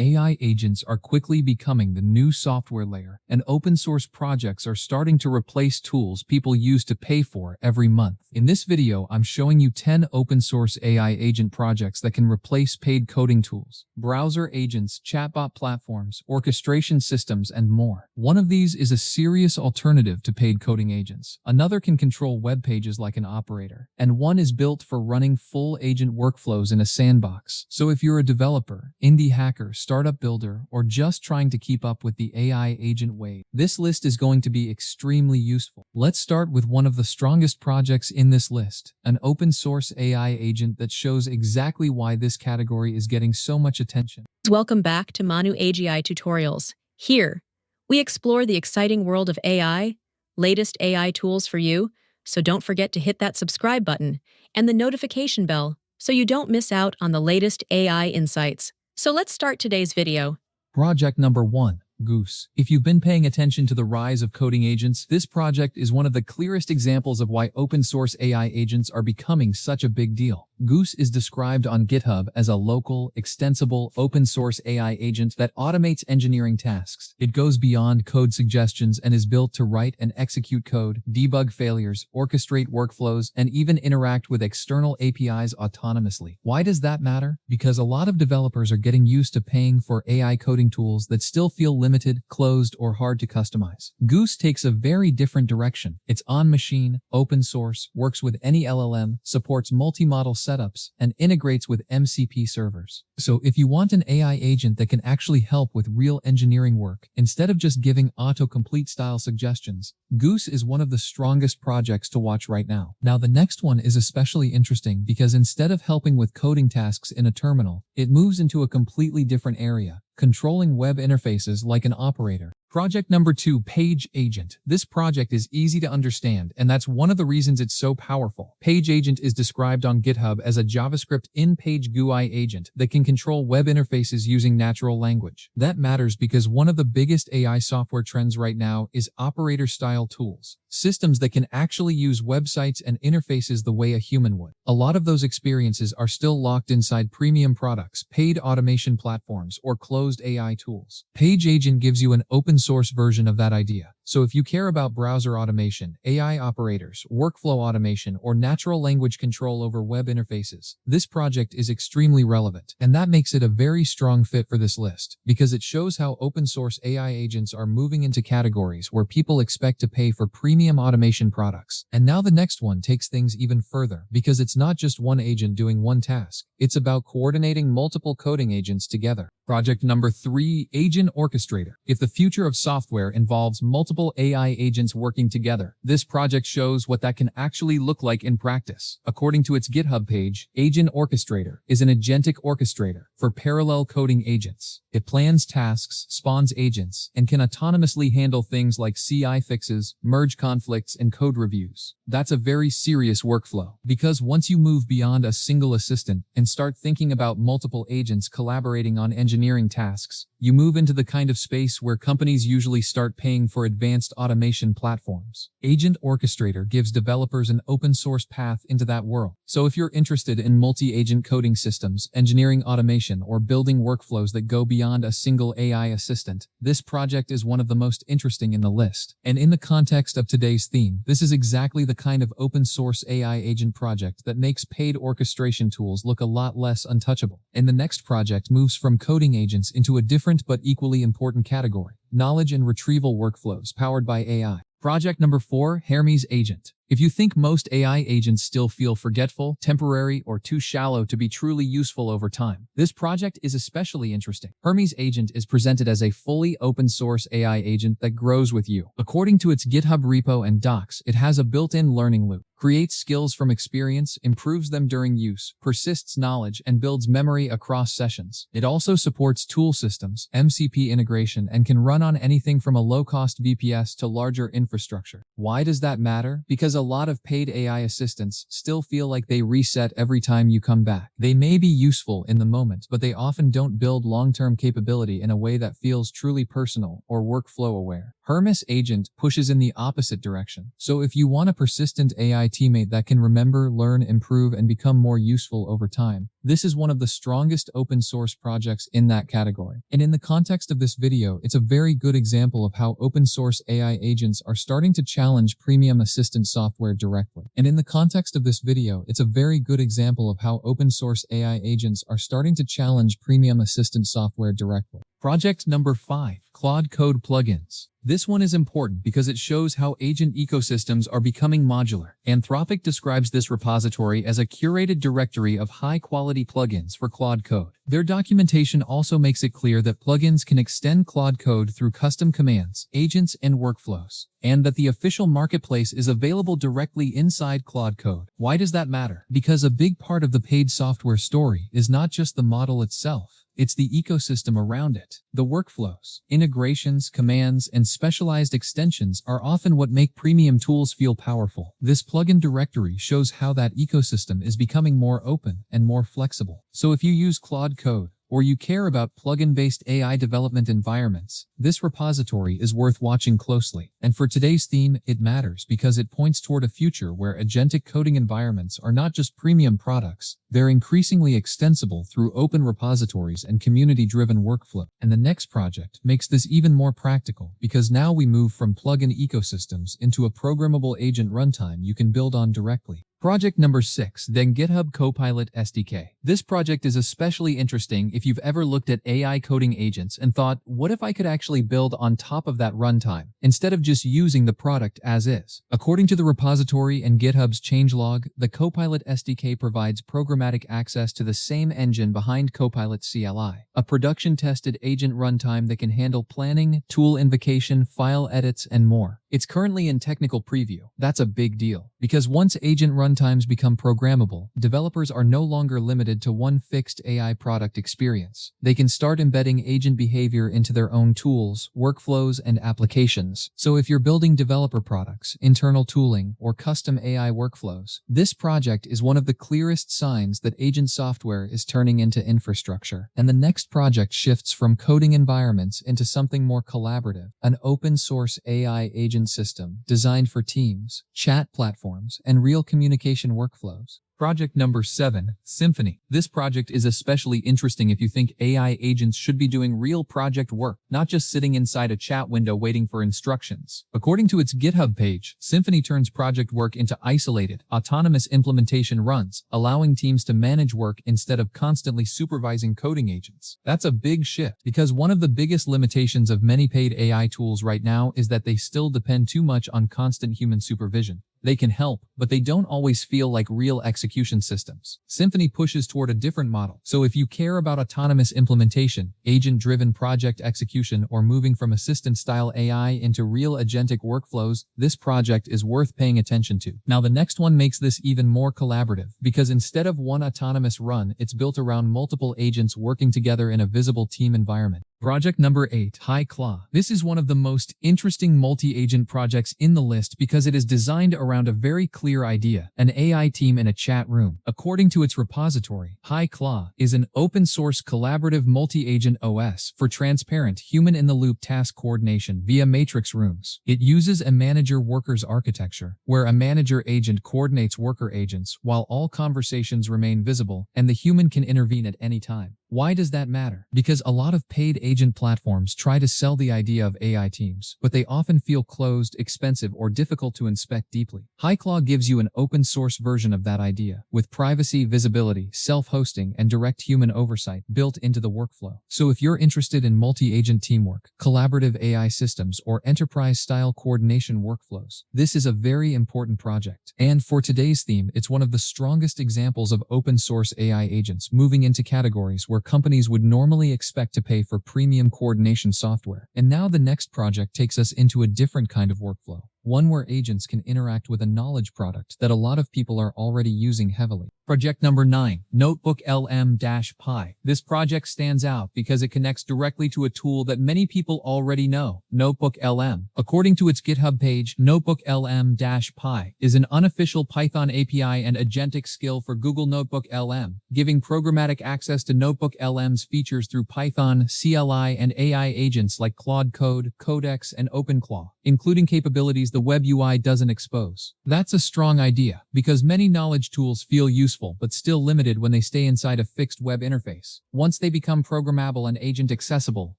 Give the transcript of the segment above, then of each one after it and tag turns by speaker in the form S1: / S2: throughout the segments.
S1: AI agents are quickly becoming the new software layer, and open-source projects are starting to replace tools people use to pay for every month. In this video, I'm showing you 10 open-source AI agent projects that can replace paid coding tools, browser agents, chatbot platforms, orchestration systems, and more. One of these is a serious alternative to paid coding agents. Another can control web pages like an operator, and one is built for running full agent workflows in a sandbox. So if you're a developer, indie hacker, startup builder, or just trying to keep up with the AI agent wave, this list is going to be extremely useful. Let's start with one of the strongest projects in this list, an open source AI agent that shows exactly why this category is getting so much attention.
S2: Welcome back to ManuAGI tutorials. Here, we explore the exciting world of AI, latest AI tools for you, so don't forget to hit that subscribe button and the notification bell so you don't miss out on the latest AI insights. So let's start today's video.
S1: Project number 1. Goose. If you've been paying attention to the rise of coding agents, this project is one of the clearest examples of why open-source AI agents are becoming such a big deal. Goose is described on GitHub as a local, extensible, open-source AI agent that automates engineering tasks. It goes beyond code suggestions and is built to write and execute code, debug failures, orchestrate workflows, and even interact with external APIs autonomously. Why does that matter? Because a lot of developers are getting used to paying for AI coding tools that still feel limited, closed, or hard to customize. Goose takes a very different direction. It's on-machine, open source, works with any LLM, supports multi-model setups, and integrates with MCP servers. So if you want an AI agent that can actually help with real engineering work, instead of just giving autocomplete style suggestions, Goose is one of the strongest projects to watch right now. Now the next one is especially interesting because instead of helping with coding tasks in a terminal, it moves into a completely different area, controlling web interfaces like an operator. Project number 2, Page Agent. This project is easy to understand, and that's one of the reasons it's so powerful. Page Agent is described on GitHub as a JavaScript in-page GUI agent that can control web interfaces using natural language. That matters because one of the biggest AI software trends right now is operator-style tools, systems that can actually use websites and interfaces the way a human would. A lot of those experiences are still locked inside premium products, paid automation platforms, or closed AI tools. Page Agent gives you an open-source version of that idea. So if you care about browser automation, AI operators, workflow automation, or natural language control over web interfaces, this project is extremely relevant. And that makes it a very strong fit for this list, because it shows how open-source AI agents are moving into categories where people expect to pay for premium automation products. And now the next one takes things even further, because it's not just one agent doing one task. It's about coordinating multiple coding agents together. Project number 3, Agent Orchestrator. If the future of software involves multiple AI agents working together, this project shows what that can actually look like in practice. According to its GitHub page, Agent Orchestrator is an agentic orchestrator for parallel coding agents. It plans tasks, spawns agents, and can autonomously handle things like CI fixes, merge conflicts, and code reviews. That's a very serious workflow, because once you move beyond a single assistant and start thinking about multiple agents collaborating on engineering tasks, you move into the kind of space where companies usually start paying for advanced automation platforms. Agent Orchestrator gives developers an open-source path into that world. So if you're interested in multi-agent coding systems, engineering automation, or building workflows that go beyond a single AI assistant, this project is one of the most interesting in the list. And in the context of today's theme, this is exactly the kind of open-source AI agent project that makes paid orchestration tools look a lot less untouchable. And the next project moves from coding agents into a different but equally important category: knowledge and retrieval workflows powered by AI. Project number 4, Hermes Agent. If you think most AI agents still feel forgetful, temporary, or too shallow to be truly useful over time, this project is especially interesting. Hermes Agent is presented as a fully open-source AI agent that grows with you. According to its GitHub repo and docs, it has a built-in learning loop, creates skills from experience, improves them during use, persists knowledge, and builds memory across sessions. It also supports tool systems, MCP integration, and can run on anything from a low-cost VPS to larger infrastructure. Why does that matter? Because a lot of paid AI assistants still feel like they reset every time you come back. They may be useful in the moment, but they often don't build long-term capability in a way that feels truly personal or workflow aware. Hermes Agent pushes in the opposite direction. So if you want a persistent AI teammate that can remember, learn, improve, and become more useful over time, this is one of the strongest open source projects in that category. And in the context of this video, it's a very good example of how open source AI agents are starting to challenge premium assistant software directly. And in the context of this video, it's a very good example of how open source AI agents are starting to challenge premium assistant software directly. Project number 5, Claude Code Plugins. This one is important because it shows how agent ecosystems are becoming modular. Anthropic describes this repository as a curated directory of high-quality plugins for Claude Code. Their documentation also makes it clear that plugins can extend Claude Code through custom commands, agents, and workflows, and that the official marketplace is available directly inside Claude Code. Why does that matter? Because a big part of the paid software story is not just the model itself. It's the ecosystem around it. The workflows, integrations, commands, and specialized extensions are often what make premium tools feel powerful. This plugin directory shows how that ecosystem is becoming more open and more flexible. So if you use Claude Code, or you care about plugin-based AI development environments, this repository is worth watching closely. And for today's theme, it matters because it points toward a future where agentic coding environments are not just premium products, they're increasingly extensible through open repositories and community-driven workflow. And the next project makes this even more practical because now we move from plugin ecosystems into a programmable agent runtime you can build on directly. Project number 6, then GitHub Copilot SDK. This project is especially interesting if you've ever looked at AI coding agents and thought, what if I could actually build on top of that runtime, instead of just using the product as is? According to the repository and GitHub's changelog, the Copilot SDK provides programmatic access to the same engine behind Copilot CLI, a production-tested agent runtime that can handle planning, tool invocation, file edits, and more. It's currently in technical preview. That's a big deal, because once agent runtimes become programmable, developers are no longer limited to one fixed AI product experience. They can start embedding agent behavior into their own tools, workflows, and applications. So if you're building developer products, internal tooling, or custom AI workflows, this project is one of the clearest signs that agent software is turning into infrastructure. And the next project shifts from coding environments into something more collaborative, an open source AI agent system designed for teams, chat platforms, and real communication workflows. Project number 7, Symphony. This project is especially interesting if you think AI agents should be doing real project work, not just sitting inside a chat window waiting for instructions. According to its GitHub page, Symphony turns project work into isolated, autonomous implementation runs, allowing teams to manage work instead of constantly supervising coding agents. That's a big shift, because one of the biggest limitations of many paid AI tools right now is that they still depend too much on constant human supervision. They can help, but they don't always feel like real execution systems. Symphony pushes toward a different model. So if you care about autonomous implementation, agent-driven project execution, or moving from assistant-style AI into real agentic workflows, this project is worth paying attention to. Now, the next one makes this even more collaborative, because instead of one autonomous run, it's built around multiple agents working together in a visible team environment. Project number 8, HiClaw. This is one of the most interesting multi-agent projects in the list because it is designed around a very clear idea, an AI team in a chat room. According to its repository, HiClaw is an open-source collaborative multi-agent OS for transparent human-in-the-loop task coordination via matrix rooms. It uses a manager-workers architecture, where a manager agent coordinates worker agents while all conversations remain visible and the human can intervene at any time. Why does that matter? Because a lot of paid agent platforms try to sell the idea of AI teams, but they often feel closed, expensive, or difficult to inspect deeply. HiClaw gives you an open-source version of that idea, with privacy, visibility, self-hosting, and direct human oversight built into the workflow. So if you're interested in multi-agent teamwork, collaborative AI systems, or enterprise-style coordination workflows, this is a very important project. And for today's theme, it's one of the strongest examples of open-source AI agents moving into categories where companies would normally expect to pay for premium coordination software. And now the next project takes us into a different kind of workflow, one where agents can interact with a knowledge product that a lot of people are already using heavily. Project number 9, NotebookLM-py. This project stands out because it connects directly to a tool that many people already know, NotebookLM. According to its GitHub page, NotebookLM-py is an unofficial Python API and agentic skill for Google NotebookLM, giving programmatic access to NotebookLM's features through Python, CLI, and AI agents like Claude Code, Codex, and OpenSandbox, including capabilities the web UI doesn't expose. That's a strong idea, because many knowledge tools feel useful but still limited when they stay inside a fixed web interface. Once they become programmable and agent accessible,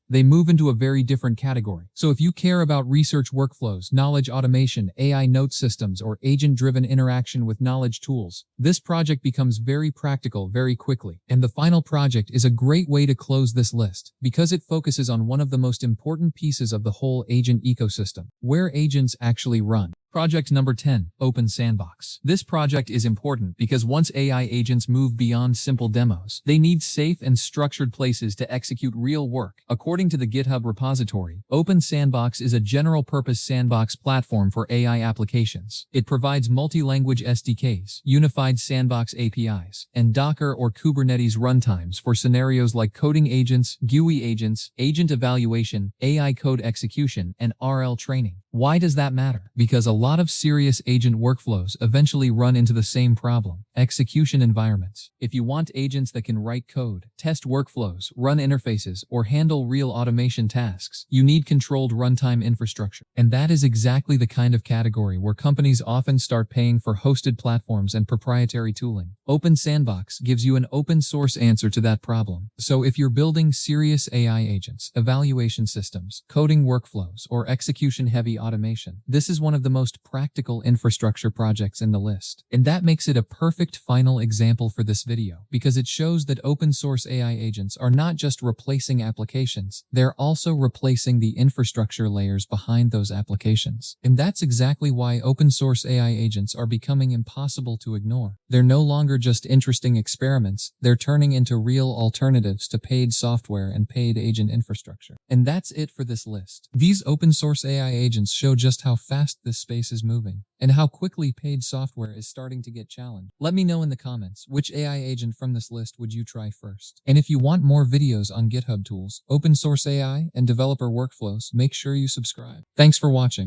S1: they move into a very different category. So if you care about research workflows, knowledge automation, AI note systems, or agent-driven interaction with knowledge tools, this project becomes very practical very quickly. And the final project is a great way to close this list, because it focuses on one of the most important pieces of the whole agent ecosystem, where agents actually run. Project number 10, OpenSandbox. This project is important because once AI agents move beyond simple demos, they need safe and structured places to execute real work. According to the GitHub repository, OpenSandbox is a general-purpose sandbox platform for AI applications. It provides multi-language SDKs, unified sandbox APIs, and Docker or Kubernetes runtimes for scenarios like coding agents, GUI agents, agent evaluation, AI code execution, and RL training. Why does that matter? Because a lot of serious agent workflows eventually run into the same problem: execution environments. If you want agents that can write code, test workflows, run interfaces, or handle real automation tasks, you need controlled runtime infrastructure. And that is exactly the kind of category where companies often start paying for hosted platforms and proprietary tooling. OpenSandbox gives you an open source answer to that problem. So if you're building serious AI agents, evaluation systems, coding workflows, or execution-heavy automation, this is one of the most practical infrastructure projects in the list. And that makes it a perfect final example for this video, because it shows that open source AI agents are not just replacing applications, they're also replacing the infrastructure layers behind those applications. And that's exactly why open source AI agents are becoming impossible to ignore. They're no longer just interesting experiments, they're turning into real alternatives to paid software and paid agent infrastructure. And that's it for this list. These open source AI agents show just how fast this space is moving, and how quickly paid software is starting to get challenged. Let me know in the comments, which AI agent from this list would you try first? And if you want more videos on GitHub tools, open source AI, and developer workflows, make sure you subscribe. Thanks for watching.